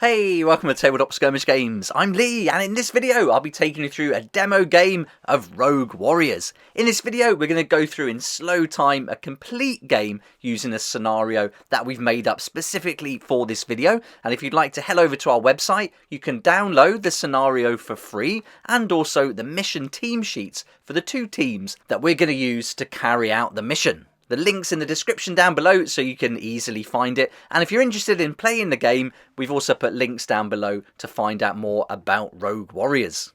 Hey, welcome to Tabletop Skirmish Games. I'm Lee, and in this video I'll be taking you through a demo game of Rogue Warriors. In this video we're going to go through in slow time a complete game using a scenario that we've made up specifically for this video. And if you'd like to head over to our website, you can download the scenario for free and also the mission team sheets for the two teams that we're going to use to carry out the mission. The link's in the description down below so you can easily find it. And if you're interested in playing the game, we've also put links down below to find out more about Rogue Warriors.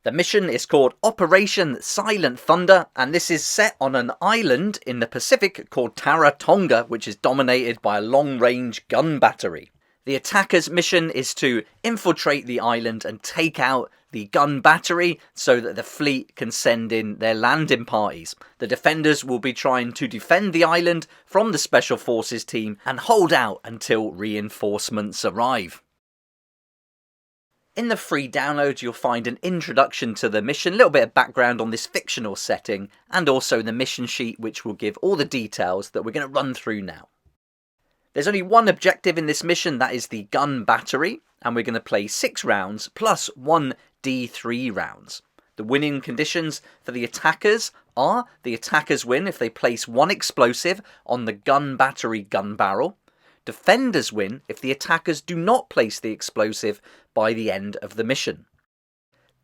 The mission is called Operation Silent Thunder, and this is set on an island in the Pacific called Tonga, which is dominated by a long-range gun battery. The attacker's mission is to infiltrate the island and take out the gun battery so that the fleet can send in their landing parties. The defenders will be trying to defend the island from the Special Forces team and hold out until reinforcements arrive. In the free download you'll find an introduction to the mission, a little bit of background on this fictional setting, and also the mission sheet which will give all the details that we're going to run through now. There's only one objective in this mission, that is the gun battery, and we're going to play 6 rounds plus 1 D3 rounds. The winning conditions for the attackers are: the attackers win if they place 1 explosive on the gun battery gun barrel. Defenders win if the attackers do not place the explosive by the end of the mission.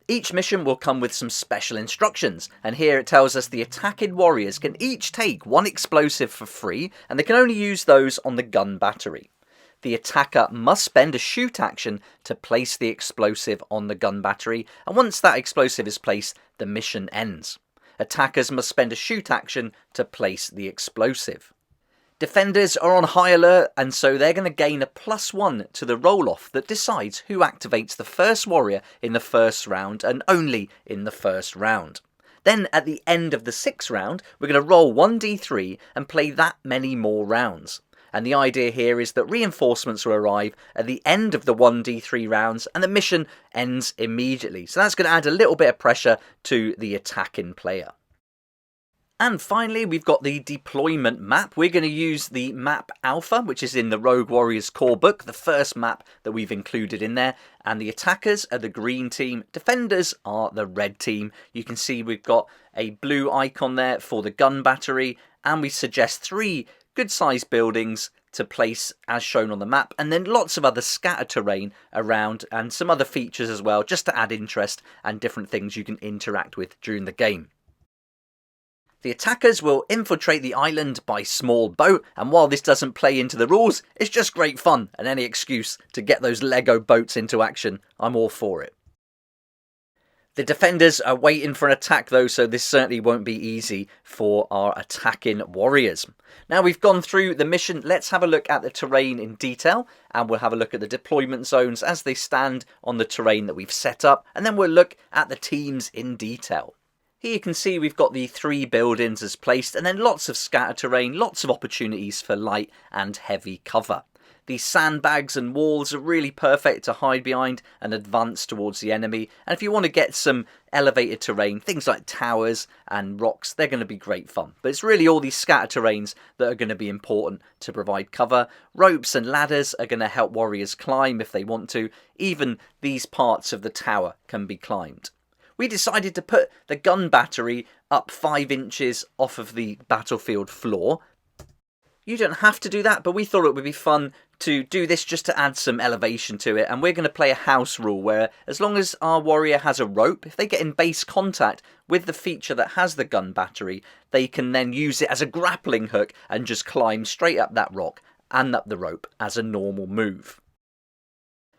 Each mission will come with some special instructions, and here it tells us the attacking warriors can each take 1 explosive for free, and they can only use those on the gun battery. The attacker must spend a shoot action to place the explosive on the gun battery, and once that explosive is placed, the mission ends. Attackers must spend a shoot action to place the explosive. Defenders are on high alert, and so they're going to gain a +1 to the roll-off that decides who activates the first warrior in the first round, and only in the first round. Then at the end of the 6th round, we're going to roll 1d3 and play that many more rounds. And the idea here is that reinforcements will arrive at the end of the 1d3 rounds and the mission ends immediately. So that's going to add a little bit of pressure to the attacking player. And finally, we've got the deployment map. We're going to use the map Alpha, which is in the Rogue Warriors core book, the first map that we've included in there. And the attackers are the green team, defenders are the red team. You can see we've got a blue icon there for the gun battery, and we suggest 3 good-sized buildings to place as shown on the map, and then lots of other scatter terrain around and some other features as well, just to add interest and different things you can interact with during the game. The attackers will infiltrate the island by small boat, and while this doesn't play into the rules, it's just great fun, and any excuse to get those Lego boats into action, I'm all for it. The defenders are waiting for an attack though, so this certainly won't be easy for our attacking warriors. Now we've gone through the mission, let's have a look at the terrain in detail, and we'll have a look at the deployment zones as they stand on the terrain that we've set up, and then we'll look at the teams in detail. Here you can see we've got the 3 buildings as placed, and then lots of scatter terrain, lots of opportunities for light and heavy cover. These sandbags and walls are really perfect to hide behind and advance towards the enemy. And if you want to get some elevated terrain, things like towers and rocks, they're going to be great fun. But it's really all these scatter terrains that are going to be important to provide cover. Ropes and ladders are going to help warriors climb if they want to. Even these parts of the tower can be climbed. We decided to put the gun battery up 5 inches off of the battlefield floor. You don't have to do that, but we thought it would be fun to do this just to add some elevation to it. And we're going to play a house rule where as long as our warrior has a rope, if they get in base contact with the feature that has the gun battery, they can then use it as a grappling hook and just climb straight up that rock and up the rope as a normal move.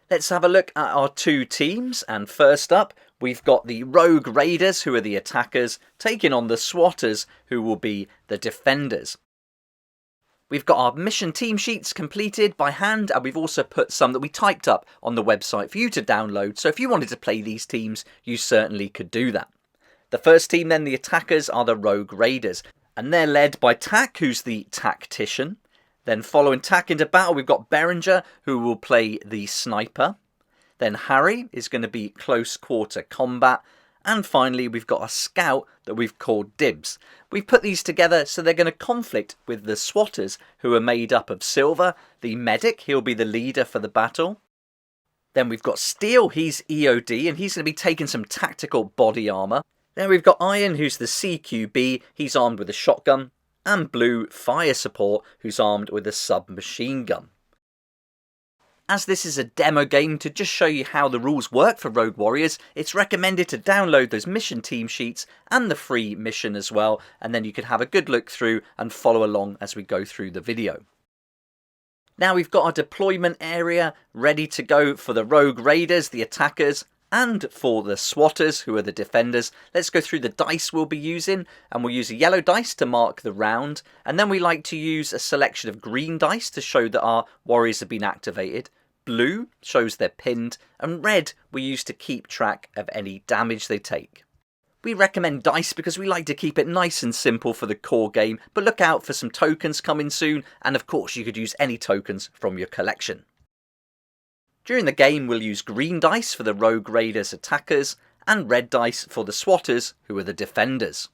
Let's have a look at our 2 teams, and first up we've got the Rogue Raiders, who are the attackers, taking on the Swatters, who will be the defenders. We've got our mission team sheets completed by hand, and we've also put some that we typed up on the website for you to download, so if you wanted to play these teams, you certainly could do that. The first team then, the attackers, are the Rogue Raiders, and they're led by Tak, who's the tactician. Then following Tak into battle, we've got Berenger, who will play the sniper. Then Harry is going to be close quarter combat, And finally, we've got a scout that we've called Dibs. We've put these together so they're going to conflict with the swatters, who are made up of Silver. The medic, he'll be the leader for the battle. Then we've got Steel, he's EOD, and he's going to be taking some tactical body armour. Then we've got Iron, who's the CQB, he's armed with a shotgun. And Blue, Fire Support, who's armed with a submachine gun. As this is a demo game, to just show you how the rules work for Rogue Warriors, it's recommended to download those mission team sheets and the free mission as well, and then you can have a good look through and follow along as we go through the video. Now we've got our deployment area ready to go for the Rogue Raiders, the attackers, and for the swatters, who are the defenders. Let's go through the dice we'll be using, and we'll use a yellow dice to mark the round, and then we like to use a selection of green dice to show that our warriors have been activated. Blue shows they're pinned, and red we use to keep track of any damage they take. We recommend dice because we like to keep it nice and simple for the core game, but look out for some tokens coming soon, and of course you could use any tokens from your collection. During the game we'll use green dice for the Rogue Raiders attackers, and red dice for the swatters, who are the defenders.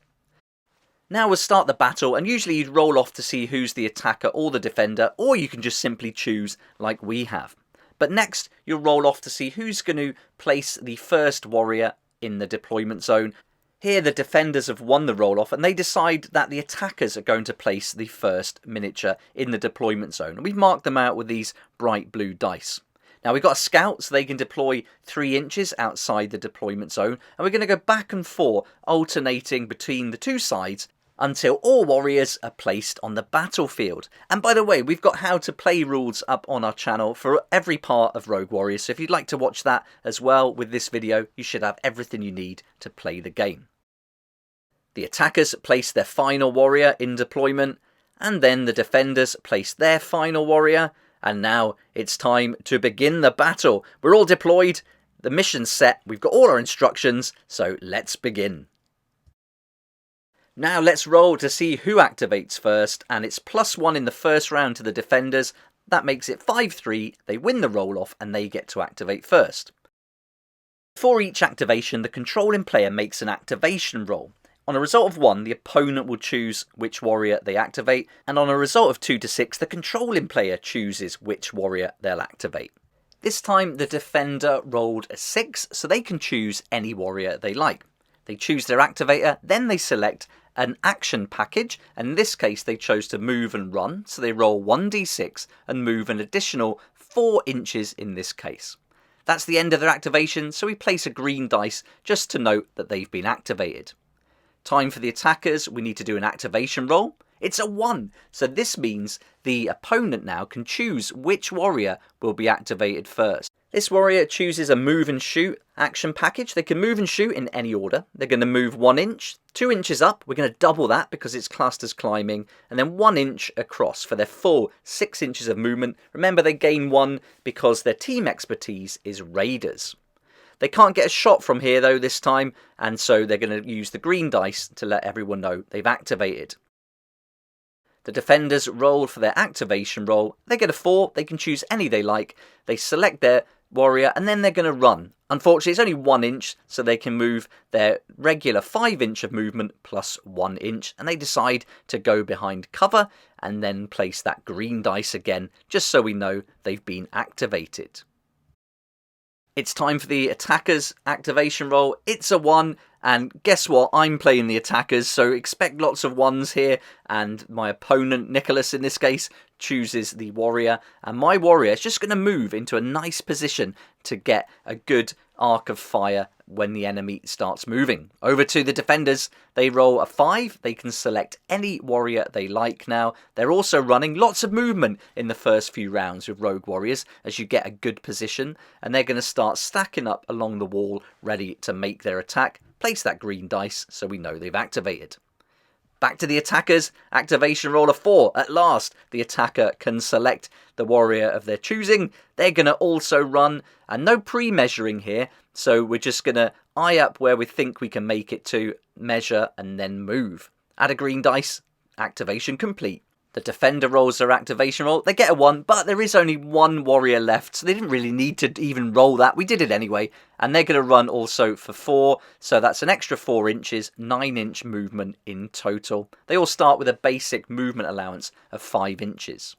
Now we'll start the battle, and usually you'd roll off to see who's the attacker or the defender, or you can just simply choose like we have. But next, you'll roll off to see who's going to place the first warrior in the deployment zone. Here the defenders have won the roll-off, and they decide that the attackers are going to place the first miniature in the deployment zone. And we've marked them out with these bright blue dice. Now we've got a scout, so they can deploy 3 inches outside the deployment zone. And we're going to go back and forth, alternating between the two sides, until all warriors are placed on the battlefield. And by the way, we've got how to play rules up on our channel for every part of Rogue Warriors, so if you'd like to watch that as well with this video, you should have everything you need to play the game. The attackers place their final warrior in deployment, and then the defenders place their final warrior, and now it's time to begin the battle. We're all deployed, the mission's set, we've got all our instructions, so let's begin. Now let's roll to see who activates first, and it's +1 in the first round to the defenders. That makes it 5-3, they win the roll-off and they get to activate first. For each activation, the controlling player makes an activation roll. On a result of 1, the opponent will choose which warrior they activate, and on a result of 2 to 6, the controlling player chooses which warrior they'll activate. This time the defender rolled a 6, so they can choose any warrior they like. They choose their activator, then they select an action package, and in this case they chose to move and run, so they roll 1d6 and move an additional 4 inches in this case. That's the end of their activation, so we place a green dice just to note that they've been activated. Time for the attackers, we need to do an activation roll. It's a 1, so this means the opponent now can choose which warrior will be activated first. This warrior chooses a move and shoot action package. They can move and shoot in any order. They're going to move 1 inch, 2 inches up. We're going to double that because it's classed as climbing, and then 1 inch across for their full 6 inches of movement. Remember, they gain 1 because their team expertise is Raiders. They can't get a shot from here though this time, and so they're going to use the green dice to let everyone know they've activated. The defenders roll for their activation roll. They get a 4, they can choose any they like. They select their warrior and then they're going to run. Unfortunately it's only 1 inch, so they can move their regular 5 inch of movement plus 1 inch, and they decide to go behind cover and then place that green dice again, just so we know they've been activated. It's time for the attackers activation roll. It's a 1, and guess what? I'm playing the attackers, so expect lots of 1s here, and my opponent, Nicholas in this case, chooses the warrior, and my warrior is just going to move into a nice position to get a good arc of fire when the enemy starts moving. Over to the defenders, they roll a 5, they can select any warrior they like now. They're also running lots of movement in the first few rounds with Rogue Warriors as you get a good position, and they're going to start stacking up along the wall ready to make their attack. Place that green dice so we know they've activated. Back to the attackers, activation roll of 4. At last, the attacker can select the warrior of their choosing. They're going to also run, and no pre-measuring here, so we're just going to eye up where we think we can make it to, measure, and then move. Add a green dice, activation complete. The defender rolls their activation roll. They get a 1, but there is only one warrior left, so they didn't really need to even roll that. We did it anyway. And they're going to run also for 4, so that's an extra 4 inches, 9-inch movement in total. They all start with a basic movement allowance of 5 inches.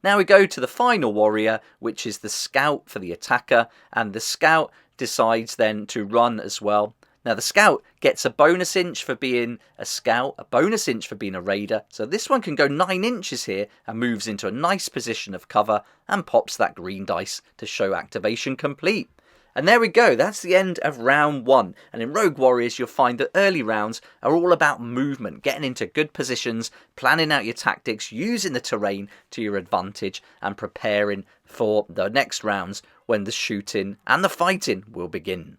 Now we go to the final warrior, which is the scout for the attacker, and the scout decides then to run as well. Now the scout gets a bonus inch for being a scout, a bonus inch for being a raider, so this one can go 9 inches here and moves into a nice position of cover and pops that green dice to show activation complete. And there we go, that's the end of round 1. And in Rogue Warriors you'll find that early rounds are all about movement, getting into good positions, planning out your tactics, using the terrain to your advantage and preparing for the next rounds when the shooting and the fighting will begin.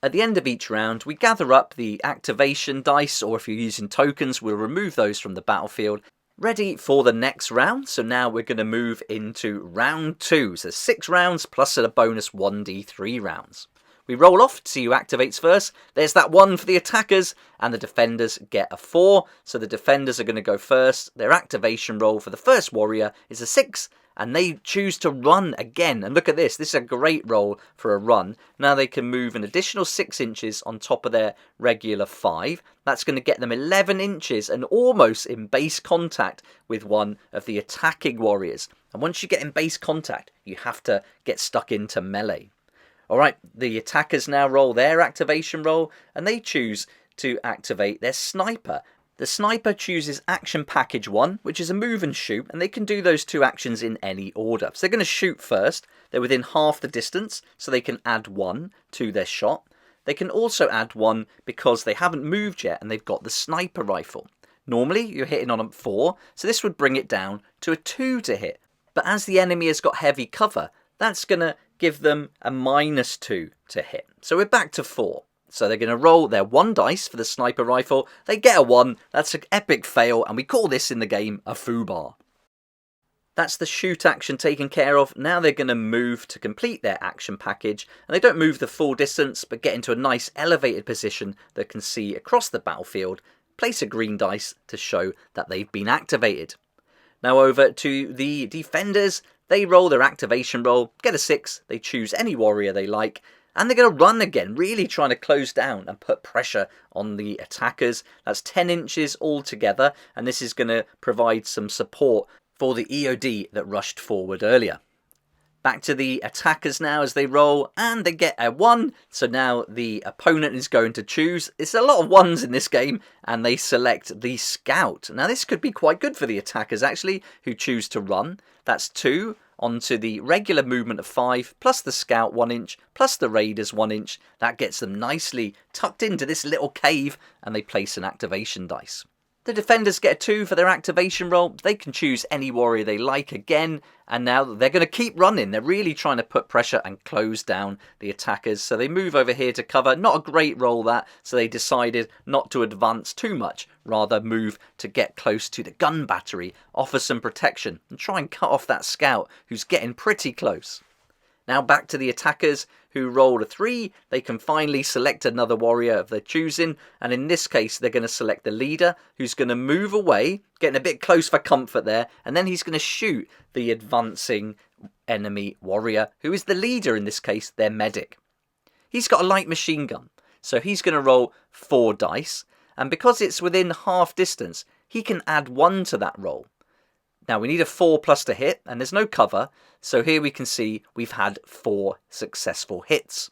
At the end of each round, we gather up the activation dice, or if you're using tokens, we'll remove those from the battlefield, ready for the next round. So now we're going to move into round 2. So 6 rounds plus a bonus 1d3 rounds. We roll off to see who activates first. There's that 1 for the attackers, and the defenders get a 4. So the defenders are going to go first. Their activation roll for the first warrior is a 6. And they choose to run again. And look at this. This is a great roll for a run. Now they can move an additional 6 inches on top of their regular 5. That's going to get them 11 inches and almost in base contact with one of the attacking warriors. And once you get in base contact, you have to get stuck into melee. Alright, the attackers now roll their activation roll. And they choose to activate their sniper. The sniper chooses action package 1, which is a move and shoot, and they can do those 2 actions in any order. So they're going to shoot first. They're within half the distance, so they can add 1 to their shot. They can also add 1 because they haven't moved yet and they've got the sniper rifle. Normally you're hitting on a 4, so this would bring it down to a 2 to hit. But as the enemy has got heavy cover, that's going to give them a -2 to hit. So we're back to 4. So they're going to roll their 1 dice for the sniper rifle. They get a 1. That's an epic fail, and we call this in the game a foobar. That's the shoot action taken care of. Now they're going to move to complete their action package. And they don't move the full distance, but get into a nice elevated position that can see across the battlefield. Place a green dice to show that they've been activated. Now over to the defenders. They roll their activation roll, get a 6. They choose any warrior they like. And they're going to run again, really trying to close down and put pressure on the attackers. That's 10 inches altogether, and this is going to provide some support for the EOD that rushed forward earlier. Back to the attackers now as they roll, and they get a 1. So now the opponent is going to choose. It's a lot of 1s in this game, and they select the scout. Now this could be quite good for the attackers actually, who choose to run. That's 2. Onto the regular movement of 5, plus the scout 1 inch, plus the raiders 1 inch. That gets them nicely tucked into this little cave, and they place an activation dice. The defenders get a 2 for their activation roll. They can choose any warrior they like again, and now they're going to keep running. They're really trying to put pressure and close down the attackers. So they move over here to cover. Not a great roll that, so they decided not to advance too much, rather move to get close to the gun battery, offer some protection, and try and cut off that scout who's getting pretty close. Now back to the attackers who rolled a 3. They can finally select another warrior of their choosing, and in this case they're going to select the leader, who's going to move away, getting a bit close for comfort there, and then he's going to shoot the advancing enemy warrior, who is the leader in this case, their medic. He's got a light machine gun, so he's going to roll 4 dice, and because it's within half distance, he can add 1 to that roll. Now we need a 4 plus to hit, and there's no cover, so here we can see we've had 4 successful hits.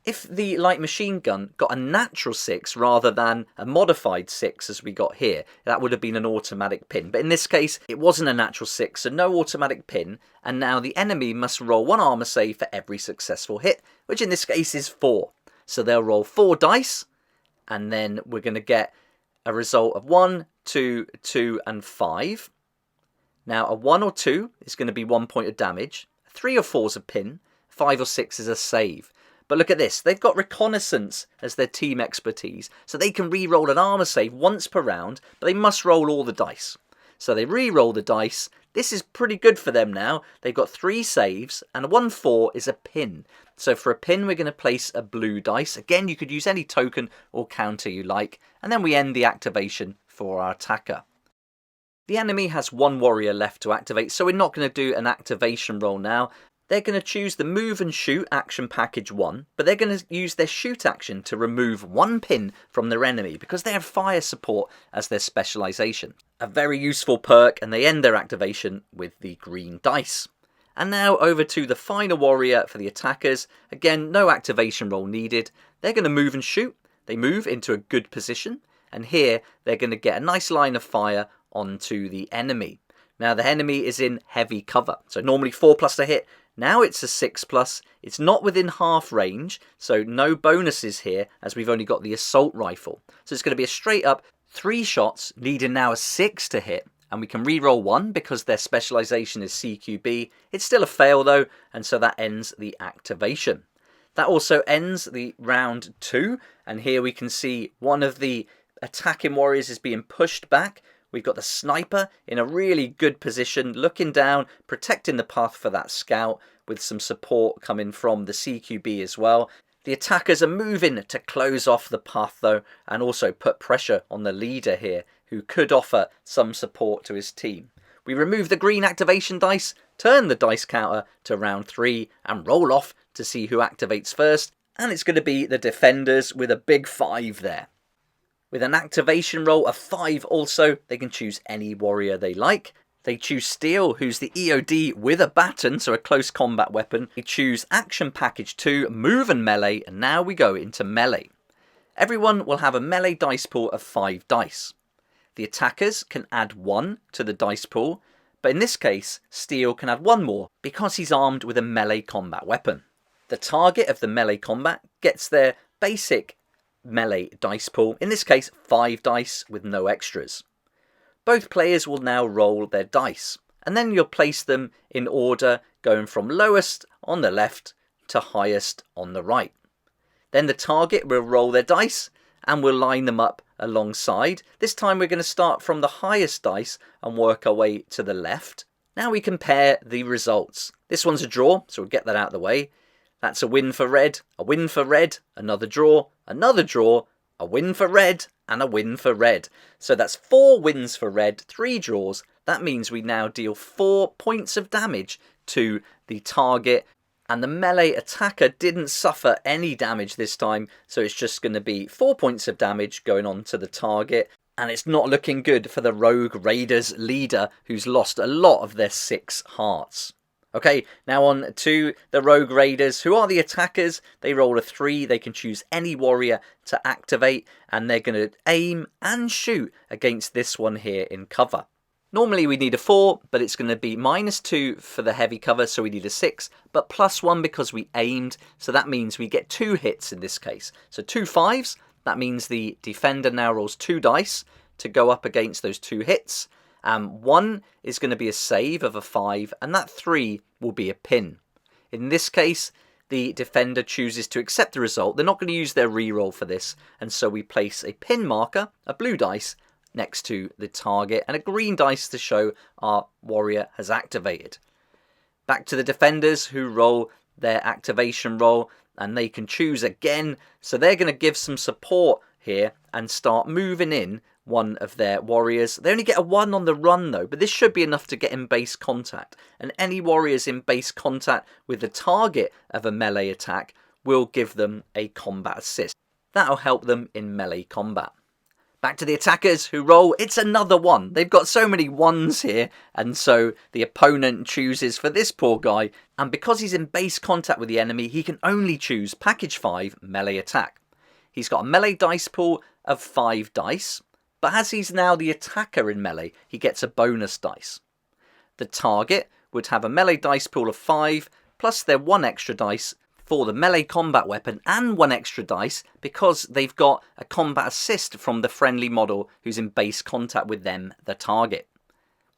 If the light machine gun got a natural 6 rather than a modified 6 as we got here, that would have been an automatic pin. But in this case, it wasn't a natural 6, so no automatic pin, and now the enemy must roll 1 armor save for every successful hit, which in this case is 4. So they'll roll 4 dice, and then we're going to get a result of 1, 2, 2, and 5. Now a 1 or 2 is going to be 1 point of damage, 3 or 4 is a pin, 5 or 6 is a save. But look at this, they've got reconnaissance as their team expertise, so they can re-roll an armor save once per round, but they must roll all the dice. So they re-roll the dice. This is pretty good for them now. They've got 3 saves, and a 1-4 is a pin. So for a pin, we're going to place a blue dice. Again, you could use any token or counter you like, and then we end the activation for our attacker. The enemy has one warrior left to activate, so we're not going to do an activation roll now. They're going to choose the move and shoot action package 1, but they're going to use their shoot action to remove 1 pin from their enemy because they have fire support as their specialization. A very useful perk, and they end their activation with the green dice. And now over to the final warrior for the attackers. Again, no activation roll needed. They're going to move and shoot. They move into a good position, and here they're going to get a nice line of fire onto the enemy. Now the enemy is in heavy cover, so normally 4+ to hit. Now it's a 6+. It's not within half range, so no bonuses here as we've only got the assault rifle. So it's going to be a straight up 3 shots, needing now a 6 to hit. And we can re-roll 1 because their specialization is CQB. It's still a fail though, and so that ends the activation. That also ends the round 2, and here we can see one of the attacking warriors is being pushed back. We've got the sniper in a really good position, looking down, protecting the path for that scout with some support coming from the CQB as well. The attackers are moving to close off the path though, and also put pressure on the leader here, who could offer some support to his team. We remove the green activation dice, turn the dice counter to round 3, and roll off to see who activates first, and it's going to be the defenders with a big 5 there. With an activation roll of 5 also, they can choose any warrior they like. They choose Steel, who's the EOD with a baton, so a close combat weapon. They choose Action Package 2, Move and Melee, and now we go into Melee. Everyone will have a melee dice pool of 5 dice. The attackers can add 1 to the dice pool, but in this case, Steel can add 1 more because he's armed with a melee combat weapon. The target of the melee combat gets their basic melee dice pool, in this case 5 dice with no extras. Both players will now roll their dice, and then you'll place them in order going from lowest on the left to highest on the right. Then the target will roll their dice and we'll line them up alongside. This time we're going to start from the highest dice and work our way to the left. Now we compare the results. This one's a draw, so we'll get that out of the way. That's a win for red, another draw, a win for red, and a win for red. So that's 4 wins for red, 3 draws. That means we now deal 4 points of damage to the target, and the melee attacker didn't suffer any damage this time, so it's just going to be 4 points of damage going on to the target. And it's not looking good for the Rogue Raiders leader, who's lost a lot of their 6 hearts. Okay, now on to the Rogue Raiders, who are the attackers. They roll a 3, they can choose any warrior to activate, and they're going to aim and shoot against this one here in cover. Normally we need a 4, but it's going to be -2 for the heavy cover, so we need a 6, but +1 because we aimed, so that means we get 2 hits in this case. So 2 5s, that means the defender now rolls 2 dice to go up against those 2 hits. 1 is going to be a save of a 5, and that 3 will be a pin. In this case, the defender chooses to accept the result. They're not going to use their reroll for this, and so we place a pin marker, a blue dice, next to the target, and a green dice to show our warrior has activated. Back to the defenders, who roll their activation roll, and they can choose again, so they're going to give some support here and start moving in one of their warriors. They only get a 1 on the run though, but this should be enough to get in base contact, and any warriors in base contact with the target of a melee attack will give them a combat assist. That'll help them in melee combat. Back to the attackers, who roll, it's another 1. They've got so many 1s here, and so the opponent chooses for this poor guy, and because he's in base contact with the enemy, he can only choose package 5 melee attack. He's got a melee dice pool of 5 dice, but as he's now the attacker in melee, he gets a bonus dice. The target would have a melee dice pool of 5, plus their 1 extra dice for the melee combat weapon, and 1 extra dice because they've got a combat assist from the friendly model who's in base contact with them, the target.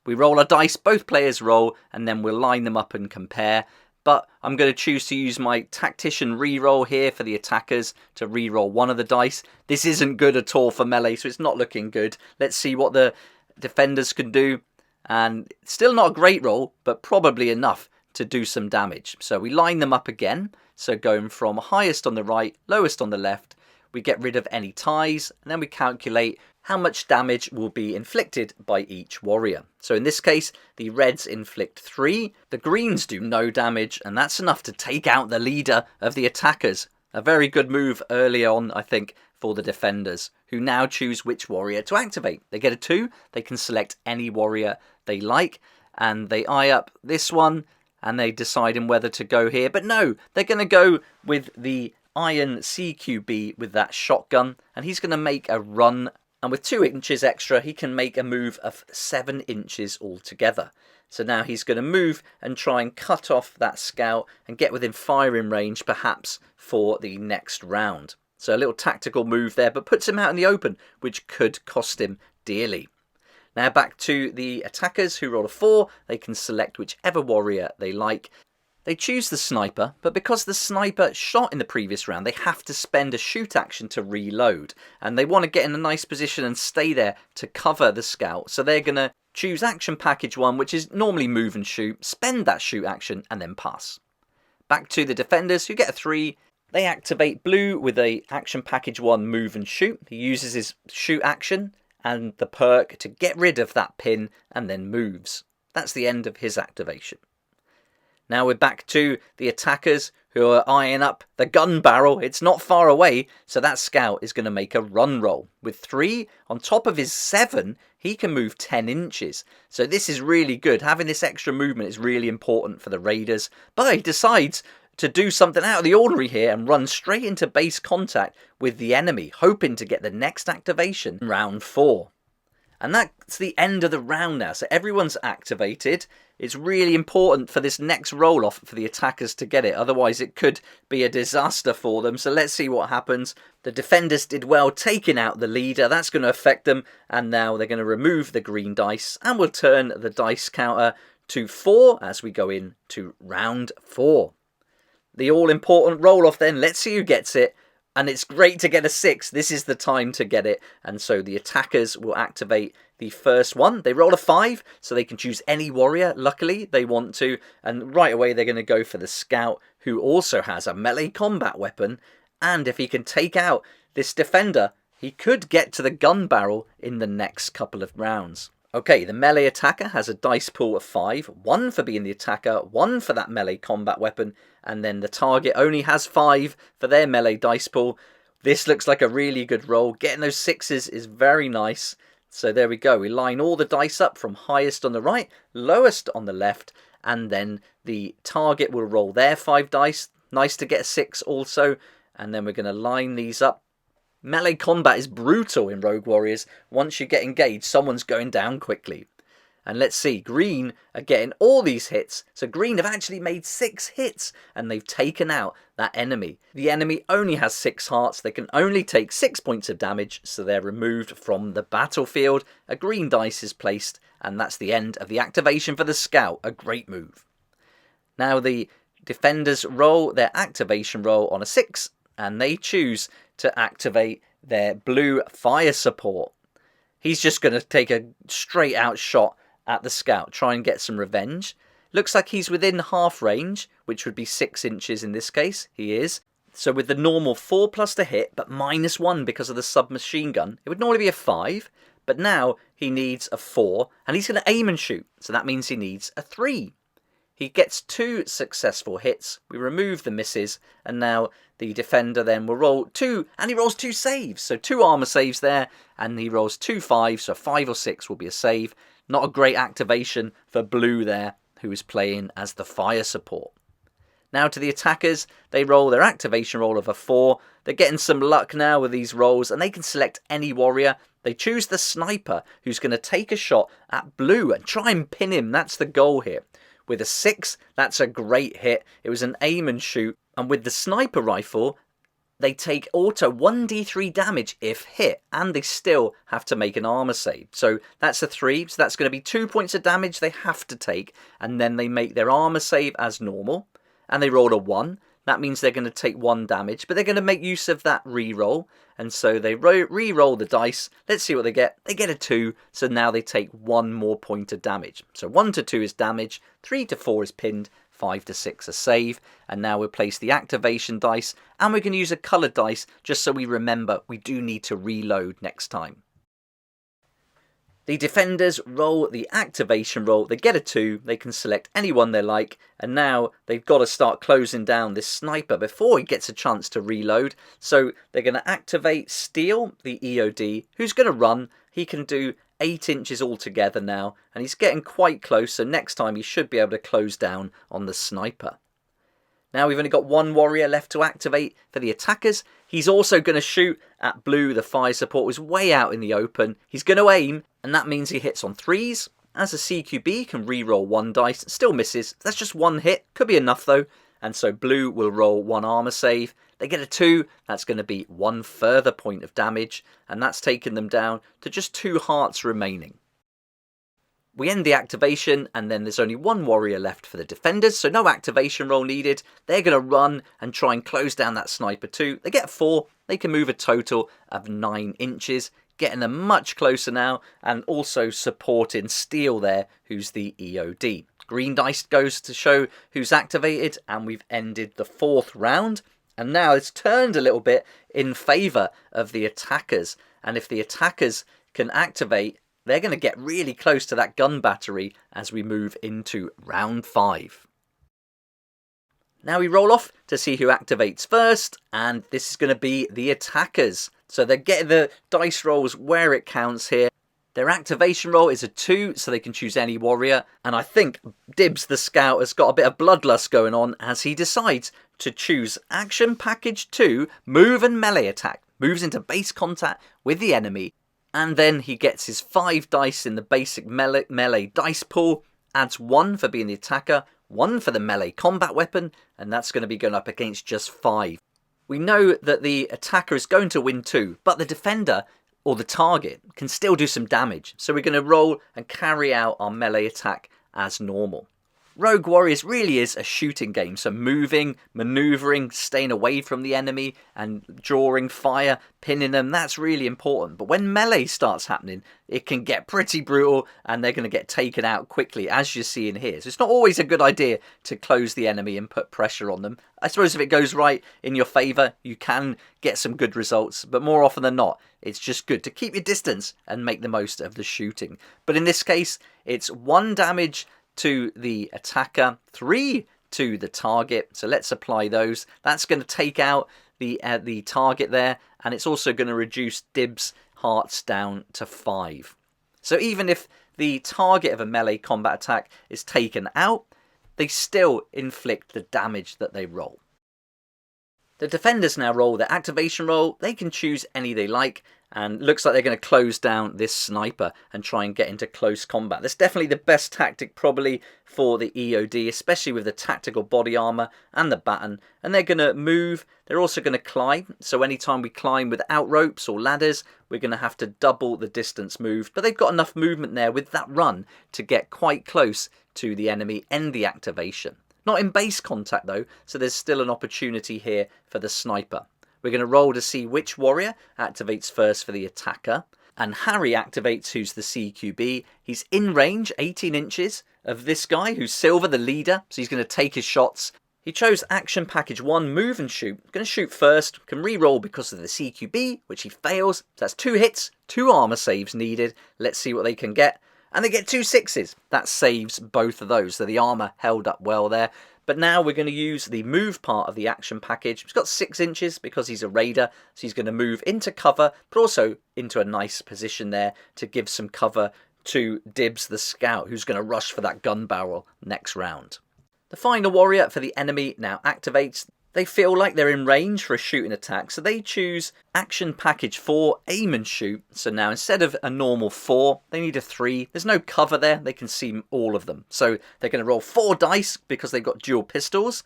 We roll a dice, both players roll, and then we'll line them up and compare. But I'm going to choose to use my tactician reroll here for the attackers to reroll 1 of the dice. This isn't good at all for melee, so it's not looking good. Let's see what the defenders can do. And still not a great roll, but probably enough to do some damage. So we line them up again. So going from highest on the right, lowest on the left, we get rid of any ties, and then we calculate how much damage will be inflicted by each warrior. So in this case, the reds inflict 3, the greens do no damage, and that's enough to take out the leader of the attackers. A very good move early on, I think, for the defenders, who now choose which warrior to activate. They get a 2, they can select any warrior they like, and they eye up this one, and they decide on whether to go here. But no, they're going to go with the Iron CQB with that shotgun, and he's going to make a run. And with 2 inches extra, he can make a move of 7 inches altogether. So now he's going to move and try and cut off that scout and get within firing range, perhaps, for the next round. So a little tactical move there, but puts him out in the open, which could cost him dearly. Now back to the attackers who roll a 4. They can select whichever warrior they like. They choose the sniper, but because the sniper shot in the previous round, they have to spend a shoot action to reload. And they want to get in a nice position and stay there to cover the scout. So they're going to choose action package 1, which is normally move and shoot, spend that shoot action, and then pass. Back to the defenders who get a 3. They activate blue with a action package 1 move and shoot. He uses his shoot action and the perk to get rid of that pin and then moves. That's the end of his activation. Now we're back to the attackers who are eyeing up the gun barrel. It's not far away, so that scout is going to make a run roll. With 3, on top of his 7, he can move 10 inches. So this is really good. Having this extra movement is really important for the raiders. But he decides to do something out of the ordinary here and run straight into base contact with the enemy, hoping to get the next activation in round 4. And that's the end of the round now. So everyone's activated. It's really important for this next roll-off for the attackers to get it. Otherwise, it could be a disaster for them. So let's see what happens. The defenders did well taking out the leader. That's going to affect them. And now they're going to remove the green dice. And we'll turn the dice counter to 4 as we go into round 4. The all-important roll-off then. Let's see who gets it. And it's great to get a 6. This is the time to get it. And so the attackers will activate the first one. They roll a 5, so they can choose any warrior. Luckily, they want to. And right away, they're going to go for the scout, who also has a melee combat weapon. And if he can take out this defender, he could get to the gun barrel in the next couple of rounds. Okay, the melee attacker has a dice pool of 5, 1 for being the attacker, 1 for that melee combat weapon, and then the target only has 5 for their melee dice pool. This looks like a really good roll. Getting those 6s is very nice. So there we go. We line all the dice up from highest on the right, lowest on the left, and then the target will roll their 5 dice. Nice to get a 6 also. And then we're going to line these up. Melee combat is brutal in Rogue Warriors. Once you get engaged, someone's going down quickly. And let's see, green are getting all these hits. So green have actually made 6 hits and they've taken out that enemy. The enemy only has 6 hearts. They can only take 6 points of damage, so they're removed from the battlefield. A green dice is placed, and that's the end of the activation for the scout. A great move. Now the defenders roll their activation roll on a 6, and they choose to activate their blue fire support. He's just going to take a straight out shot at the scout, try and get some revenge. Looks like he's within half range, which would be 6 inches in this case. He is. So with the normal 4+ to hit, but -1 because of the submachine gun, it would normally be a 5, but now he needs a 4, and he's going to aim and shoot, so that means he needs a 3. He gets 2 successful hits, we remove the misses, and now the defender then will roll 2, and he rolls 2 saves, so 2 armor saves there, and he rolls 2 5s, so 5 or 6 will be a save. Not a great activation for blue there, who is playing as the fire support. Now to the attackers, they roll their activation roll of a 4. They're getting some luck now with these rolls, and they can select any warrior. They choose the sniper, who's going to take a shot at blue and try and pin him. That's the goal here. With a 6, that's a great hit. It was an aim and shoot. And with the sniper rifle, they take auto 1d3 damage if hit, and they still have to make an armor save. So that's a 3, so that's going to be 2 points of damage they have to take, and then they make their armor save as normal, and they roll a 1. That means they're going to take 1 damage, but they're going to make use of that re-roll. And so they re-roll the dice. Let's see what they get. They get a 2, so now they take 1 more point of damage. So 1 to 2 is damage, 3 to 4 is pinned, 5 to 6 a save. And now we'll place the activation dice, and we're going to use a coloured dice just so we remember we do need to reload next time. The defenders roll the activation roll, they get a 2, they can select any one they like, and now they've got to start closing down this sniper before he gets a chance to reload. So they're going to activate Steal, the EOD, who's going to run. He can do 8 inches altogether now, and he's getting quite close, so next time he should be able to close down on the sniper. Now we've only got 1 warrior left to activate for the attackers. He's also going to shoot at blue. The fire support was way out in the open. He's going to aim, and that means he hits on 3s. As a CQB, can re-roll 1 dice. Still misses. That's just 1 hit. Could be enough though. And so blue will roll 1 armor save. They get a 2. That's going to be 1 further point of damage. And that's taken them down to just 2 hearts remaining. We end the activation, and then there's only 1 warrior left for the defenders, so no activation roll needed. They're going to run and try and close down that sniper too. They get 4. They can move a total of 9 inches, getting them much closer now, and also supporting Steel there, who's the EOD. Green dice goes to show who's activated, and we've ended the 4th round. And now it's turned a little bit in favour of the attackers. And if the attackers can activate, they're going to get really close to that gun battery as we move into round 5. Now we roll off to see who activates first, and this is going to be the attackers. So they're getting the dice rolls where it counts here. Their activation roll is a 2, so they can choose any warrior. And I think Dibs the Scout has got a bit of bloodlust going on as he decides to choose Action Package 2, Move and Melee Attack. Moves into base contact with the enemy. And then he gets his 5 dice in the basic melee dice pool, adds 1 for being the attacker, 1 for the melee combat weapon, and that's going to be going up against just 5. We know that the attacker is going to win 2, but the defender, or the target, can still do some damage. So we're going to roll and carry out our melee attack as normal. Rogue Warriors really is a shooting game, so moving, manoeuvring, staying away from the enemy and drawing fire, pinning them, that's really important. But when melee starts happening, it can get pretty brutal and they're going to get taken out quickly, as you're seeing here. So it's not always a good idea to close the enemy and put pressure on them. I suppose if it goes right in your favour, you can get some good results, but more often than not, it's just good to keep your distance and make the most of the shooting. But in this case, it's 1 damage to the attacker, 3 to the target. So let's apply those. That's going to take out the target there, and it's also going to reduce Dibs' hearts down to 5. So even if the target of a melee combat attack is taken out, they still inflict the damage that they roll. The defenders now roll their activation roll. They can choose any they like, and looks like they're going to close down this sniper and try and get into close combat. That's definitely the best tactic probably for the EOD, especially with the tactical body armor and the baton. And they're going to move. They're also going to climb. So anytime we climb without ropes or ladders, we're going to have to double the distance moved. But they've got enough movement there with that run to get quite close to the enemy, end the activation. Not in base contact though, so there's still an opportunity here for the sniper. We're going to roll to see which warrior activates first for the attacker. And Harry activates, who's the CQB. He's in range, 18 inches, of this guy who's Silver, the leader. So he's going to take his shots. He chose Action Package 1, Move and Shoot. Going to shoot first. Can re-roll because of the CQB, which he fails. So that's 2 hits, 2 armor saves needed. Let's see what they can get. And they get 2 6s. That saves both of those. So the armor held up well there. But now we're going to use the move part of the action package. He's got 6 inches because he's a raider. So he's going to move into cover, but also into a nice position there to give some cover to Dibs the Scout, who's going to rush for that gun barrel next round. The final warrior for the enemy now activates. They feel like they're in range for a shooting attack, so they choose Action Package 4, Aim and Shoot. So now instead of a normal 4, they need a 3. There's no cover there, they can see all of them. So they're going to roll 4 dice because they've got dual pistols.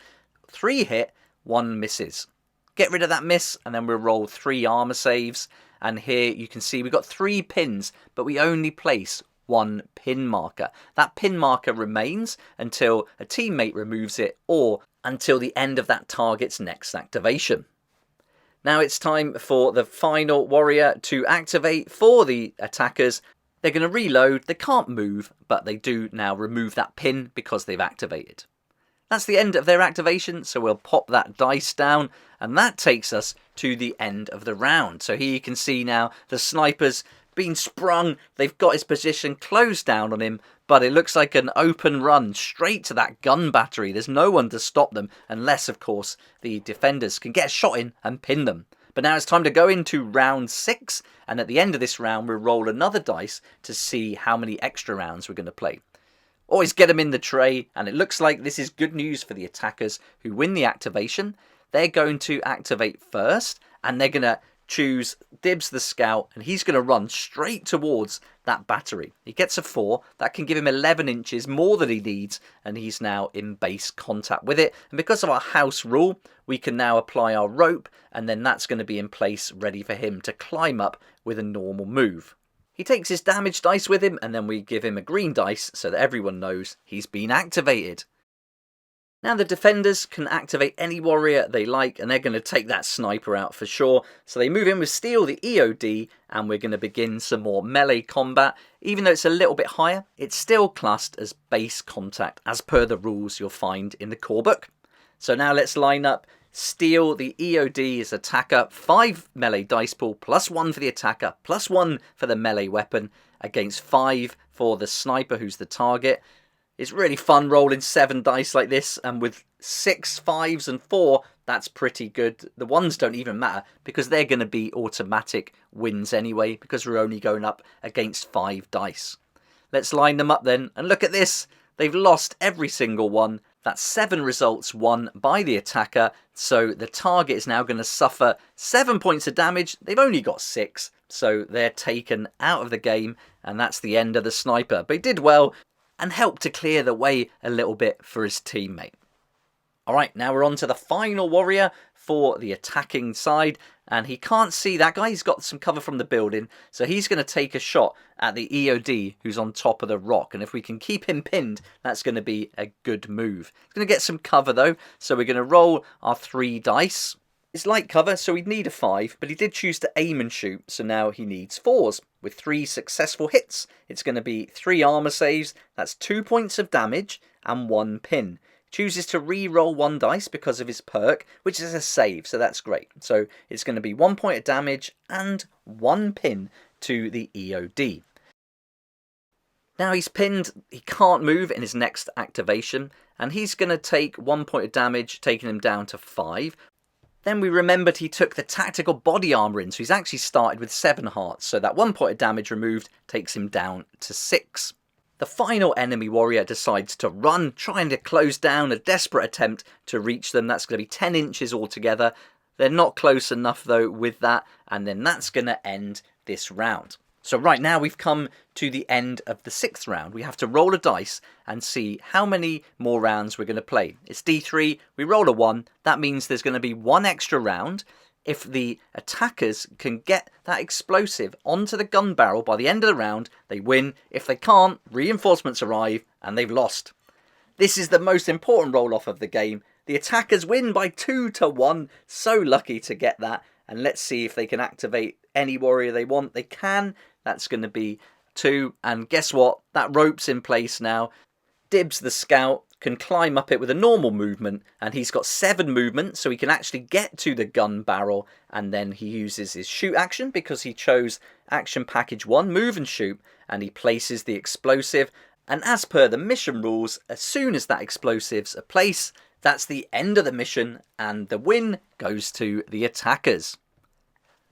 3 hit, 1 misses. Get rid of that miss, and then we'll roll 3 armor saves. And here you can see we've got 3 pins, but we only place 1 pin marker. That pin marker remains until a teammate removes it or until the end of that target's next activation. Now it's time for the final warrior to activate for the attackers. They're going to reload, they can't move, but they do now remove that pin because they've activated. That's the end of their activation, so we'll pop that dice down, and that takes us to the end of the round. So here you can see now the sniper's been sprung, they've got his position closed down on him, but it looks like an open run straight to that gun battery. There's no one to stop them, unless of course the defenders can get a shot in and pin them. But now it's time to go into round 6, and at the end of this round we'll roll another dice to see how many extra rounds we're going to play. Always get them in the tray, and it looks like this is good news for the attackers who win the activation. They're going to activate first, and they're going to choose Dibs the Scout, and he's going to run straight towards that battery. He gets a 4, that can give him 11 inches more than he needs, and he's now in base contact with it. And because of our house rule, we can now apply our rope, and then that's going to be in place ready for him to climb up with a normal move. He takes his damage dice with him, and then we give him a green dice so that everyone knows he's been activated. Now the defenders can activate any warrior they like, and they're going to take that sniper out for sure. So they move in with Steal the EOD, and we're going to begin some more melee combat. Even though it's a little bit higher, it's still classed as base contact as per the rules you'll find in the core book. So now let's line up. Steal the EOD as attacker, 5 melee dice pool, +1 for the attacker, +1 for the melee weapon, against 5 for the sniper who's the target. It's really fun rolling 7 dice like this, and with 6 5s and 4, that's pretty good. The ones don't even matter because they're going to be automatic wins anyway, because we're only going up against 5 dice. Let's line them up then, and look at this. They've lost every single one. That's 7 results won by the attacker, so the target is now going to suffer 7 points of damage. They've only got 6, so they're taken out of the game, and that's the end of the sniper. But he did well and helped to clear the way a little bit for his teammate. Alright, now we're on to the final warrior for the attacking side, and he can't see that guy. He's got some cover from the building, so he's going to take a shot at the EOD who's on top of the rock, and if we can keep him pinned, that's going to be a good move. He's going to get some cover though, so we're going to roll our 3 dice. It's light cover, so he'd need a 5, but he did choose to aim and shoot, so now he needs 4s. With 3 successful hits, it's going to be 3 armor saves, that's 2 points of damage and 1 pin. Chooses to re-roll 1 dice because of his perk, which is a save, so that's great. So it's going to be 1 point of damage and 1 pin to the EOD. Now he's pinned, he can't move in his next activation, and he's going to take 1 point of damage, taking him down to 5. Then we remembered he took the tactical body armor in, so he's actually started with 7 hearts, so that 1 point of damage removed takes him down to 6. The final enemy warrior decides to run, trying to close down a desperate attempt to reach them. That's going to be 10 inches altogether. They're not close enough though with that, and then that's going to end this round. So right now we've come to the end of the 6th round. We have to roll a dice and see how many more rounds we're going to play. It's D3, we roll a 1, that means there's going to be 1 extra round. If the attackers can get that explosive onto the gun barrel by the end of the round, they win. If they can't, reinforcements arrive and they've lost. This is the most important roll-off of the game. The attackers win by 2-1. So lucky to get that. And let's see if they can activate any warrior they want. They can. That's going to be 2. And guess what? That rope's in place now. Dibs the Scout can climb up it with a normal movement, and he's got 7 movement, so he can actually get to the gun barrel, and then he uses his shoot action because he chose action package 1, move and shoot, and he places the explosive. And as per the mission rules, as soon as that explosive's a place, that's the end of the mission, and the win goes to the attackers.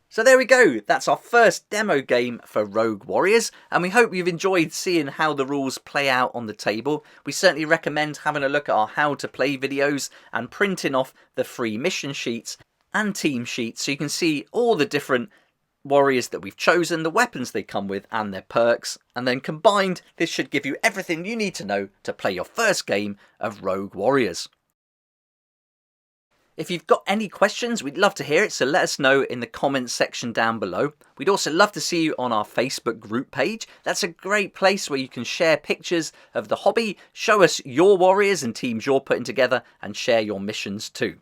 So there we go, that's our first demo game for Rogue Warriors, and we hope you've enjoyed seeing how the rules play out on the table. We certainly recommend having a look at our how to play videos and printing off the free mission sheets and team sheets so you can see all the different warriors that we've chosen, the weapons they come with and their perks, and then combined this should give you everything you need to know to play your first game of Rogue Warriors. If you've got any questions, we'd love to hear it, so let us know in the comments section down below. We'd also love to see you on our Facebook group page. That's a great place where you can share pictures of the hobby, show us your warriors and teams you're putting together, and share your missions too.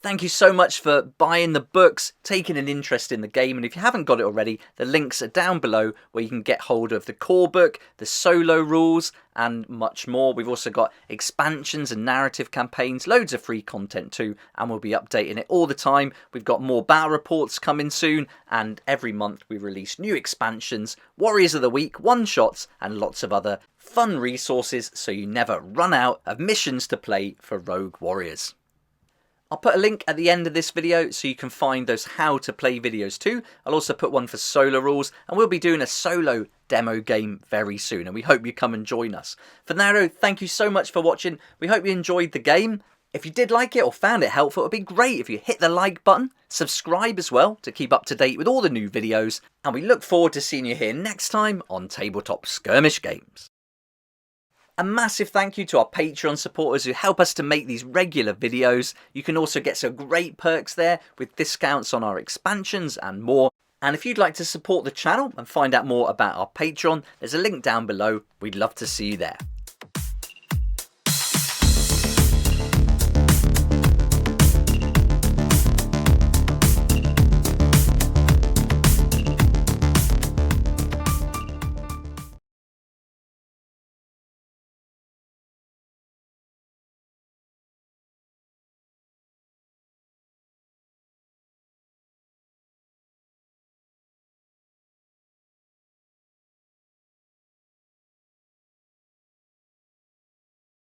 Thank you so much for buying the books, taking an interest in the game, and if you haven't got it already, the links are down below where you can get hold of the core book, the solo rules, and much more. We've also got expansions and narrative campaigns, loads of free content too, and we'll be updating it all the time. We've got more battle reports coming soon, and every month we release new expansions, Warriors of the Week, one-shots, and lots of other fun resources so you never run out of missions to play for Rogue Warriors. I'll put a link at the end of this video so you can find those how to play videos too. I'll also put one for solo rules, and we'll be doing a solo demo game very soon, and we hope you come and join us. For now though, thank you so much for watching. We hope you enjoyed the game. If you did like it or found it helpful, it would be great if you hit the like button, subscribe as well to keep up to date with all the new videos, and we look forward to seeing you here next time on Tabletop Skirmish Games. A massive thank you to our Patreon supporters who help us to make these regular videos. You can also get some great perks there with discounts on our expansions and more. And if you'd like to support the channel and find out more about our Patreon, there's a link down below. We'd love to see you there.